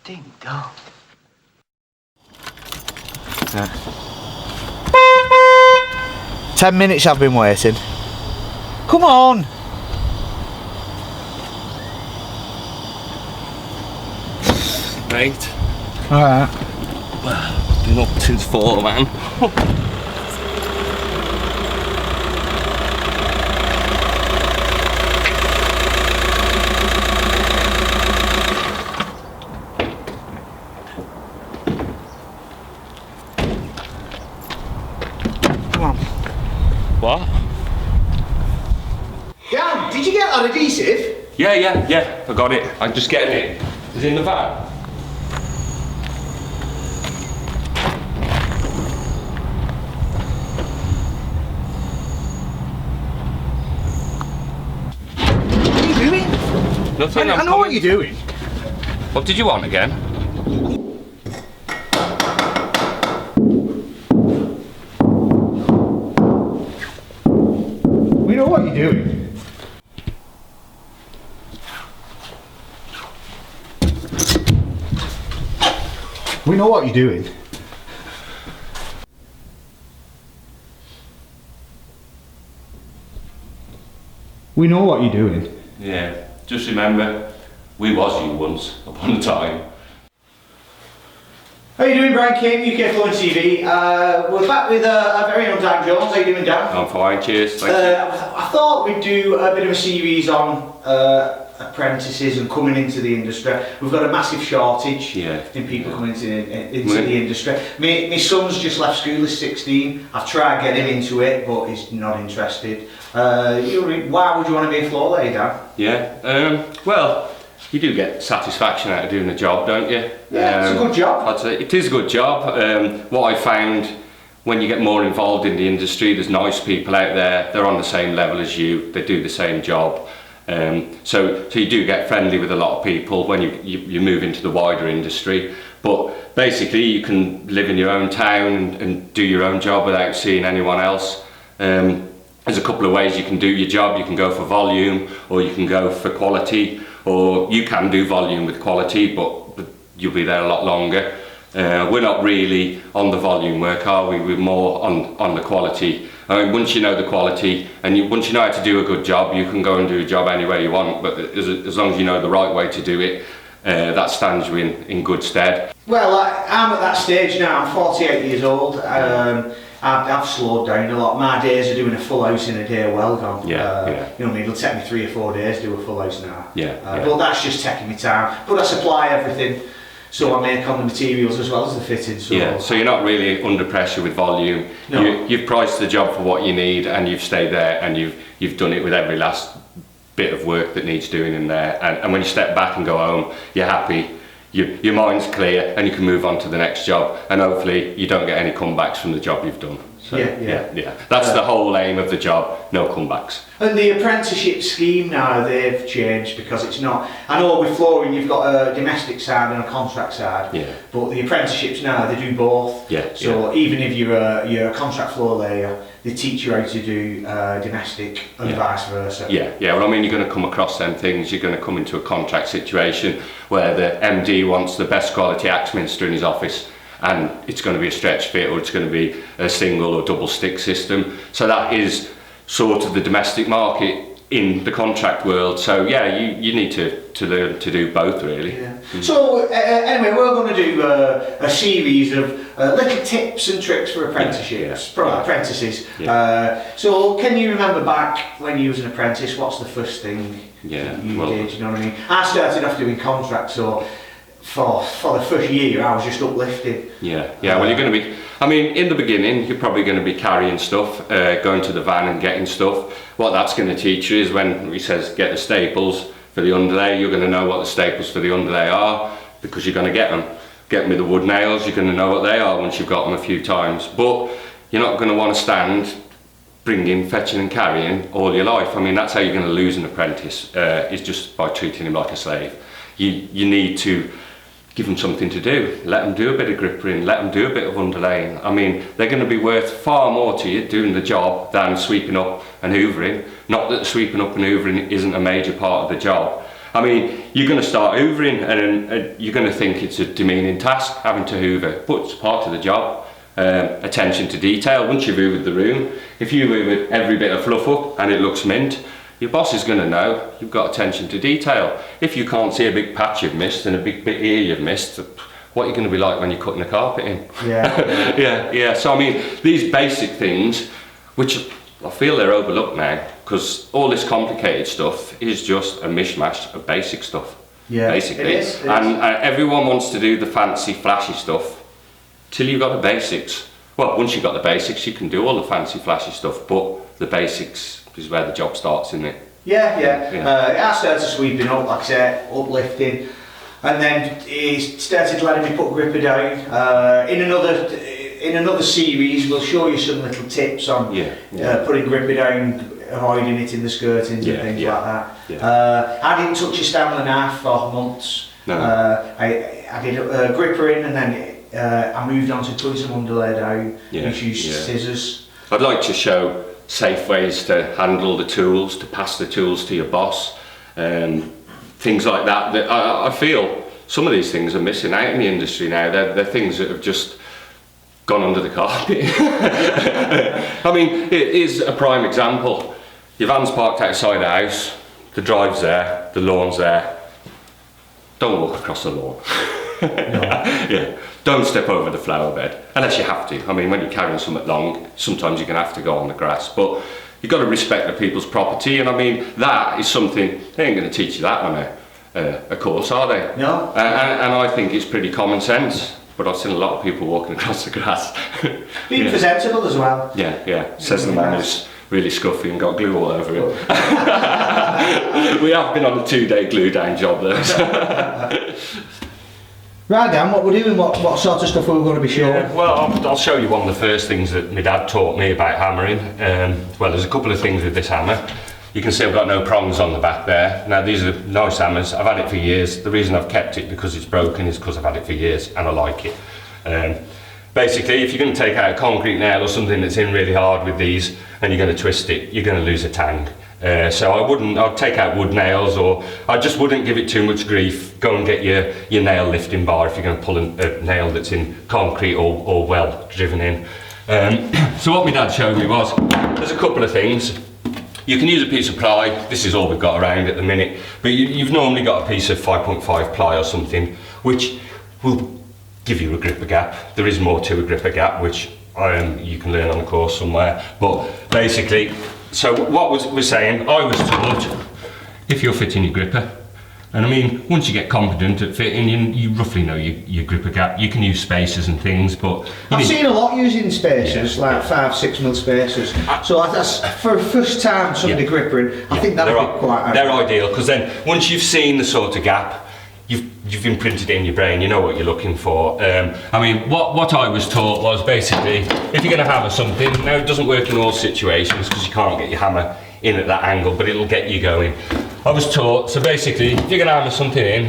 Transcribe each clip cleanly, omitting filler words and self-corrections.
Ding dong. 10 minutes I've been waiting. Come on! Right. Alright. Well, been up since 4, man. Come on. What? Dan, did you get that adhesive? Yeah, I got it. I'm just getting it. It's in the van. What are you doing? Nothing. I know what you're doing. What did you want again? We know what you're doing. We know what you're doing. We know what you're doing. Yeah. Just remember, we was you once upon a time. How you doing, Brian King, UK Fluent TV? We're back with our very own Dan Jones. How you doing, Dan? I'm fine. Cheers. Thank you. I thought we'd do a bit of a series on apprentices and coming into the industry. We've got a massive shortage in people coming into the industry. My son's just left school, he's 16. I've tried getting him into it, but he's not interested. Why would you want to be a floor layer, Dan? Yeah. Well, you do get satisfaction out of doing a job, don't you? Yeah, it's a good job. I'd say it is a good job. What I found, when you get more involved in the industry, there's nice people out there. They're on the same level as you. They do the same job. So you do get friendly with a lot of people when you move into the wider industry. But basically, you can live in your own town and do your own job without seeing anyone else. There's a couple of ways you can do your job. You can go for volume, or you can go for quality, or you can do volume with quality, but you'll be there a lot longer. We're not really on the volume work, are we? We're more on the quality. I mean, once you know the quality and once you know how to do a good job, you can go and do a job any way you want, but as long as you know the right way to do it, that stands you in good stead. Well, I'm at that stage now. I'm 48 years old. I've slowed down a lot. My days are doing a full house in a day are well gone. You know what I mean? It'll take me 3 or 4 days to do a full house now. But that's just taking me time. But I supply everything, so I make on the materials as well as the fitting. So you're not really under pressure with volume. No. You've priced the job for what you need, and you've stayed there, and you've done it with every last bit of work that needs doing in there. And when you step back and go home, you're happy. Your mind's clear, and you can move on to the next job, and hopefully you don't get any comebacks from the job you've done. So, that's the whole aim of the job, no comebacks. And the apprenticeship scheme now, they've changed because it's not, I know with flooring you've got a domestic side and a contract side, but the apprenticeships now, they do both. So even if you're a contract floor layer, they teach you how to do domestic and vice versa. Well, I mean, you're going to come across them things. You're going to come into a contract situation where the MD wants the best quality Axminster in his office, and it's going to be a stretch fit, or it's going to be a single or double stick system. So that is sort of the domestic market in the contract world. So you need to learn to do both, really. So anyway, we're going to do a series of little tips and tricks for apprenticeships, apprentices. So can you remember back when you was an apprentice, what's the first thing you did, you know what I mean? I started off doing contracts, so for the first year I was just uplifted. Well, you're going to be, I mean, in the beginning you're probably going to be carrying stuff, going to the van and getting stuff. What that's going to teach you is when he says get the staples for the underlay, you're going to know what the staples for the underlay are, because you're going to get them. Get them with the wood nails, you're going to know what they are once you've got them a few times. But you're not going to want to stand bringing, fetching and carrying all your life. I mean, that's how you're going to lose an apprentice, is just by treating him like a slave. You need to give them something to do. Let them do a bit of grippering, let them do a bit of underlaying. I mean, they're going to be worth far more to you doing the job than sweeping up and hoovering, Not that sweeping up and hoovering isn't a major part of the job. I mean, you're going to start hoovering and you're going to think it's a demeaning task having to hoover, but it's part of the job. Attention to detail. Once you've hoovered the room, if you hoovered every bit of fluff up and it looks mint, your boss is going to know you've got attention to detail. If you can't see a big patch you've missed and a big bit here you've missed, what are you going to be like when you're cutting the carpet in? Yeah. So I mean, these basic things, which I feel they're overlooked now, because all this complicated stuff is just a mishmash of basic stuff. Yeah, basically. it is. And everyone wants to do the fancy, flashy stuff till you've got the basics. Well, once you've got the basics, you can do all the fancy, flashy stuff, but the basics is where the job starts, isn't it? I started sweeping up, like I said, uplifting, and then he started letting me put gripper down. In another series, we'll show you some little tips on putting gripper down, avoiding it in the skirtings and things like that. I didn't touch a Stanley knife for months. No. I did grippering, and then I moved on to putting some underlay down, which used scissors. I'd like to show safe ways to handle the tools, to pass the tools to your boss, things like that. That I feel some of these things are missing out in the industry now. They're things that have just gone under the carpet. I mean, it is a prime example. Your van's parked outside the house, the drive's there, the lawn's there. Don't walk across the lawn. Don't step over the flower bed, unless you have to. I mean, when you're carrying something long, sometimes you're going to have to go on the grass, but you've got to respect the people's property, and I mean, that is something, they ain't going to teach you that on a course, are they? No. And I think it's pretty common sense, but I've seen a lot of people walking across the grass. Being presentable as well. Says the man who's really scuffy and got glue all over him. We have been on a 2-day glue down job though. Right, Dan, what we're doing, what sort of stuff we're going to be showing? Well, I'll show you one of the first things that my dad taught me about hammering. Well, there's a couple of things with this hammer. You can see I've got no prongs on the back there. Now, these are nice hammers. I've had it for years. The reason I've kept it because it's broken is because I've had it for years and I like it. Basically, if you're going to take out a concrete nail or something that's in really hard with these and you're going to twist it, you're going to lose a tang. So I'd take out wood nails, or I just wouldn't give it too much grief. Go and get your nail lifting bar if you're going to pull a nail that's in concrete or well driven in. So what my dad showed me was, there's a couple of things. You can use a piece of ply. This is all we've got around at the minute, but you've normally got a piece of 5.5 ply or something, which will give you a gripper gap. There is more to a gripper gap, which you can learn on the course somewhere, but basically, so what we're saying, I was taught, if you're fitting your gripper, and I mean, once you get confident at fitting, you roughly know your gripper gap. You can use spacers and things, but I've seen a lot using spacers, like 5-6 mil spacers. So that's for first time somebody grippering. I think that'd be quite. They're ideal, because then once you've seen the sort of gap, you've imprinted it in your brain. You know what you're looking for. I mean, what I was taught was basically, if you're going to hammer something, now it doesn't work in all situations because you can't get your hammer in at that angle, but it'll get you going. I was taught, so basically, if you're going to hammer something in,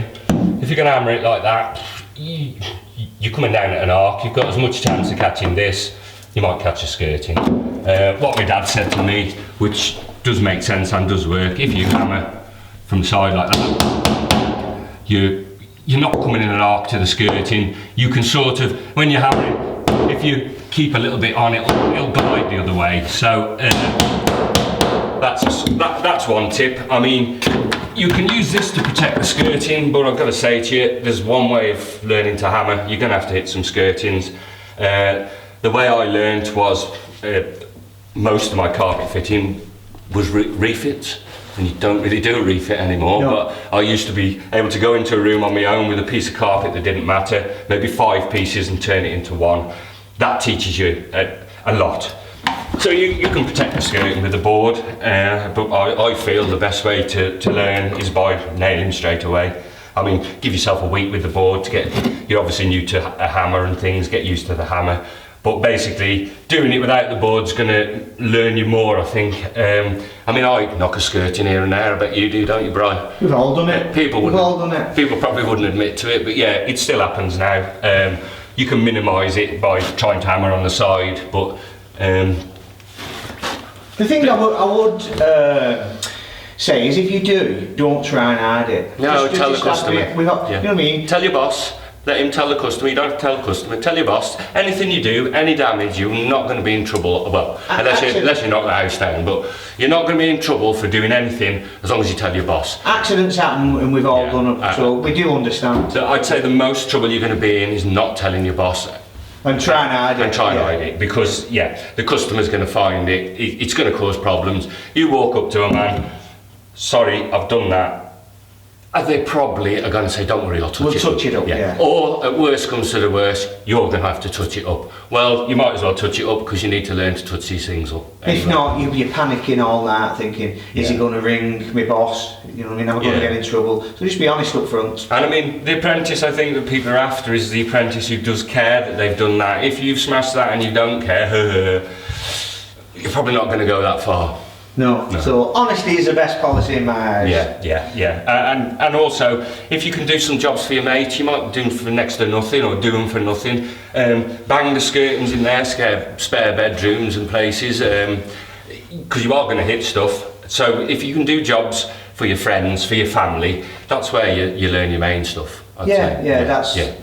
if you're going to hammer it like that, you're coming down at an arc, you've got as much chance of catching this, you might catch a skirting. What my dad said to me, which does make sense and does work, if you hammer from the side like that, you're not coming in an arc to the skirting. You can sort of, when you're hammering, if you keep a little bit on, it'll glide the other way. So that's one tip. I mean, you can use this to protect the skirting, but I've got to say to you, there's one way of learning to hammer. You're going to have to hit some skirtings. The way I learned was most of my carpet fitting was refits. And you don't really do a refit anymore, but I used to be able to go into a room on my own with a piece of carpet that didn't matter, maybe 5 pieces, and turn it into one. That teaches you a lot. So you can protect the skirting with a board, but I feel the best way to learn is by nailing straight away. I mean, give yourself a week with the board to get, you're obviously new to a hammer and things, get used to the hammer. But basically, doing it without the board's going to learn you more, I think. I mean, I knock a skirt in here and there. I bet you do, don't you, Brian? We've all done it. We've all done it. People probably wouldn't admit to it, but yeah, it still happens now. You can minimise it by trying to hammer on the side, but The thing I would say is, if you do, don't try and hide it. No, tell the customer. You know what I mean? Tell your boss. Let him tell the customer. You don't have to tell the customer. Tell your boss. Anything you do, any damage, you're not going to be in trouble. Well, unless you knock the house down, but you're not going to be in trouble for doing anything as long as you tell your boss. Accidents happen, and we've all done them, so we do understand. So I'd say the most trouble you're going to be in is not telling your boss. And try and hide it. And try and hide it, because the customer's going to find it. It's going to cause problems. You walk up to a man, sorry, I've done that. And they probably are going to say, don't worry, I'll touch it up. Yeah. Or at worst comes to the worst, you're going to have to touch it up. Well, you might as well touch it up, because you need to learn to touch these things up. Anyway. If not, you're panicking all night thinking, is he going to ring my boss? You know what I mean? Am I going to get in trouble? So just be honest up front. And I mean, the apprentice I think that people are after is the apprentice who does care that they've done that. If you've smashed that and you don't care, you're probably not going to go that far. No. So honesty is the best policy in my eyes. Yeah. And also, if you can do some jobs for your mate, you might do them for next to nothing, or do them for nothing. Bang the skirtings in their spare bedrooms and places, because you are going to hit stuff. So if you can do jobs for your friends, for your family, that's where you learn your main stuff. I'd say.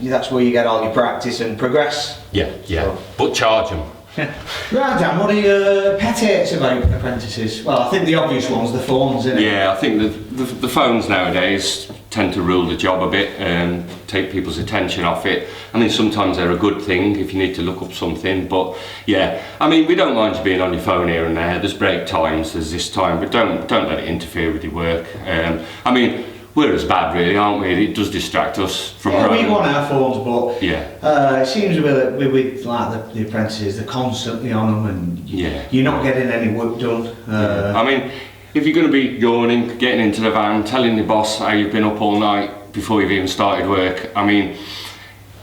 That's where you get all your practice and progress. Yeah. So. But charge them. Right, Dan, what are your pet hates about apprentices? Well, I think the obvious one's the phones, isn't it? Yeah, I think the phones nowadays tend to rule the job a bit and take people's attention off it. I mean, sometimes they're a good thing if you need to look up something, but yeah, I mean, we don't mind you being on your phone here and there. There's break times, there's this time, but don't let it interfere with your work. I mean, we're as bad, really, aren't we? It does distract us from our own. We go on our phones, but it seems with like the apprentices, they're constantly on them, and you're not getting any work done. I mean, if you're going to be yawning, getting into the van, telling your boss how you've been up all night before you've even started work, I mean,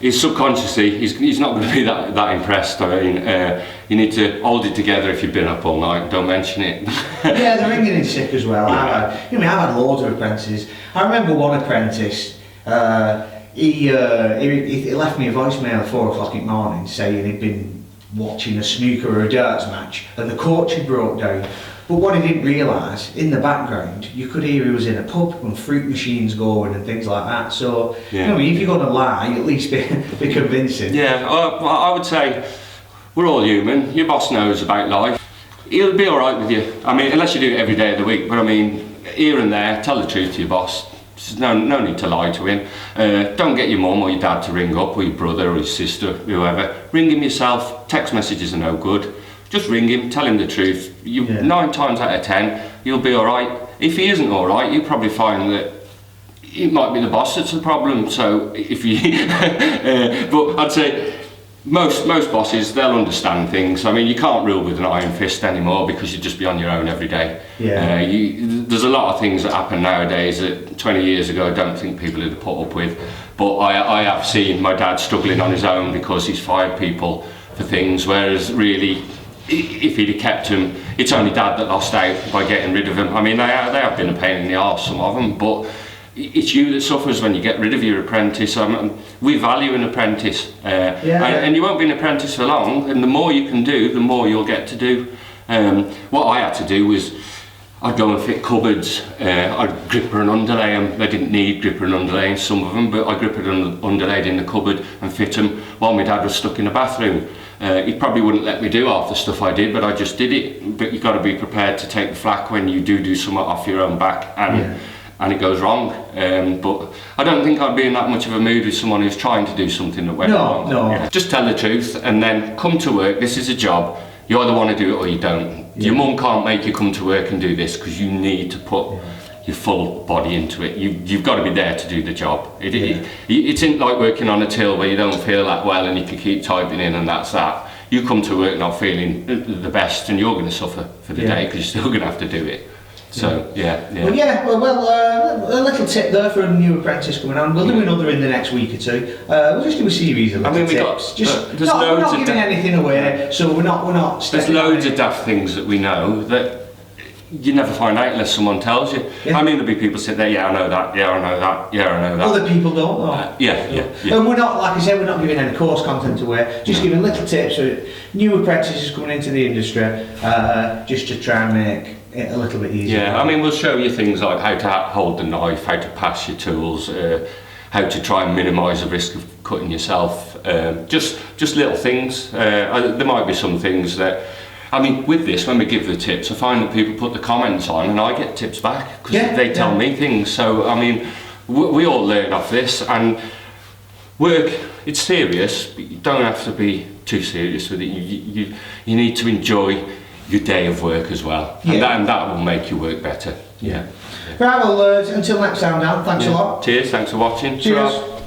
subconsciously, he's not going to be that impressed. I mean, you need to hold it together if you've been up all night. Don't mention it. Yeah, they're ringing in sick as well. I've had loads of apprentices. I remember one apprentice. He left me a voicemail at 4 o'clock in the morning saying he'd been watching a snooker or a darts match and the coach had broke down. But what he didn't realise, in the background, you could hear he was in a pub and fruit machines going and things like that. So, if you're going to lie, at least be convincing. Yeah, I would say we're all human. Your boss knows about life. He'll be alright with you. I mean, unless you do it every day of the week. But I mean, here and there, tell the truth to your boss. There's no need to lie to him. Don't get your mum or your dad to ring up, or your brother or your sister, whoever. Ring him yourself. Text messages are no good. Just ring him, tell him the truth. 9 times out of 10, you'll be alright. If he isn't alright, you'll probably find that it might be the boss that's the problem. So if you, but I'd say most bosses, they'll understand things. I mean, you can't rule with an iron fist anymore, because you'd just be on your own every day. There's a lot of things that happen nowadays that 20 years ago I don't think people would have put up with. But I have seen my dad struggling on his own because he's fired people for things, whereas really, if he'd have kept him, it's only dad that lost out by getting rid of him. I mean, they have been a pain in the arse, some of them, but it's you that suffers when you get rid of your apprentice. We value an apprentice, and you won't be an apprentice for long, and the more you can do, the more you'll get to do. What I had to do was, I'd go and fit cupboards, I'd gripper and underlay them. They didn't need gripper and underlaying, some of them, but I grippered and underlaid in the cupboard and fit them while my dad was stuck in the bathroom. He probably wouldn't let me do half the stuff I did, but I just did it. But you've got to be prepared to take the flak when you do something off your own back and it goes wrong. But I don't think I'd be in that much of a mood with someone who's trying to do something that went wrong. No. Just tell the truth and then come to work. This is a job. You either want to do it or you don't. Your mum can't make you come to work and do this, because you need to put your full body into it. You've got to be there to do the job. It's not like working on a till where you don't feel that well and you can keep typing in and that's that. You come to work not feeling the best and you're going to suffer for the day, because you're still going to have to do it. So, Well, a little tip there for a new apprentice coming on. We'll do another in the next week or two. We'll just do a series of little tips. We're not giving anything away, so we're not. There's loads of daft things that we know that you never find out unless someone tells you. Yeah. I mean, there'll be people sit there, yeah, I know that, yeah, I know that, yeah, I know that. Other people don't know. Yeah. And we're not, like I said, we're not giving any course content away, just giving little tips for new apprentices coming into the industry, just to try and make it a little bit easier. Yeah, I mean, we'll show you things like how to hold the knife, how to pass your tools, how to try and minimise the risk of cutting yourself. Just little things. There might be some things that, I mean, with this, when we give the tips, I find that people put the comments on and I get tips back because they tell me things. So, I mean, we all learn off this, and work, it's serious, but you don't have to be too serious with it. You need to enjoy your day of work as well, and that will make your work better. Yeah. Right, well, until next time, Dan, thanks a lot. Cheers, thanks for watching. Cheers.